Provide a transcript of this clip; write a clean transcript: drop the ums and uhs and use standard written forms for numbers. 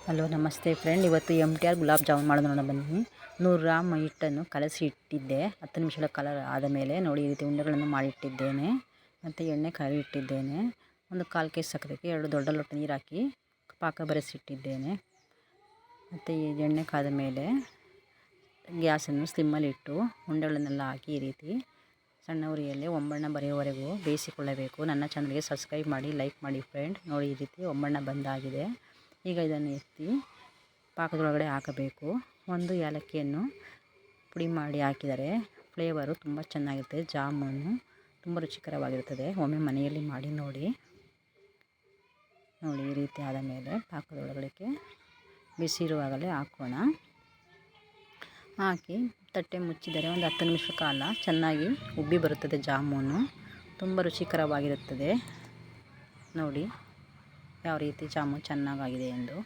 Hello ನಮಸ್ತೆ friend, ಇವತ್ತು MTR gulab jamun ಮಾಡೋದು ಬನ್ನಿ. 100 ಗ್ರಾಮ್ ಹಿಟ್ಟನ್ನು ಕಲಸಿ ಇಟ್ಟಿದ್ದೆ. 10 ನಿಮಿಷಗಳ ಕಲರ್ ಆದ ಮೇಲೆ ನೋಡಿ ಈ ರೀತಿ ಉಂಡೆಗಳನ್ನು ಮಾಡಿಟ್ಟಿದ್ದೇನೆ. ಮತ್ತು ಎಣ್ಣೆ ಕಾಯಿ ಇಟ್ಟಿದ್ದೇನೆ. ಒಂದು 1/4 ಕೆಜಿ ಸಕ್ಕರೆಗೆ 2 ದೊಡ್ಡ ಲೋಟ ನೀರು ಹಾಕಿ ಪಾಕ ಬರೆಸಿಟ್ಟಿದ್ದೇನೆ. ಮತ್ತು ಈ ಎಣ್ಣೆ ಕಾದ ಮೇಲೆ ಗ್ಯಾಸನ್ನು ಸ್ಲಿಮ್ಮಲ್ಲಿ ಇಟ್ಟು ಉಂಡೆಗಳನ್ನೆಲ್ಲ ಹಾಕಿ ಈ ರೀತಿ ಸಣ್ಣ ಉರಿಯಲ್ಲಿ ಒಂಬಣ್ಣ ಬರೆಯುವವರೆಗೂ ಬೇಯಿಸಿಕೊಳ್ಳಬೇಕು. ನನ್ನ ಚಾನಲ್ಗೆ ಸಬ್ಸ್ಕ್ರೈಬ್ ಮಾಡಿ, ಲೈಕ್ ಮಾಡಿ ಫ್ರೆಂಡ್. ನೋಡಿ ಈ ರೀತಿ ಒಂಬಣ್ಣ ಬಂದಾಗಿದೆ. ಈಗ ಇದನ್ನು ಎತ್ತಿ ಪಾಕದೊಳಗಡೆ ಹಾಕಬೇಕು. 1 ಏಲಕ್ಕಿಯನ್ನು ಪುಡಿ ಮಾಡಿ ಹಾಕಿದರೆ ಫ್ಲೇವರು ತುಂಬ ಚೆನ್ನಾಗಿರ್ತದೆ. ಜಾಮೂನು ತುಂಬ ರುಚಿಕರವಾಗಿರುತ್ತದೆ. ಒಮ್ಮೆ ಮನೆಯಲ್ಲಿ ಮಾಡಿ ನೋಡಿ. ಈ ರೀತಿ ಆದ ಮೇಲೆ ಪಾಕದೊಳಗಡೆ ಬಿಸಿ ಇರುವಾಗಲೇ ಹಾಕೋಣ. ಹಾಕಿ ತಟ್ಟೆ ಮುಚ್ಚಿದರೆ ಒಂದು 10 ನಿಮಿಷ ಕಾಲ ಚೆನ್ನಾಗಿ ಉಬ್ಬಿ ಬರುತ್ತದೆ. ಜಾಮೂನು ತುಂಬ ರುಚಿಕರವಾಗಿರುತ್ತದೆ. ನೋಡಿ ಯಾವ ರೀತಿ ಜಾಮೂನು ಚೆನ್ನಾಗಾಗಿದೆ ಎಂದು.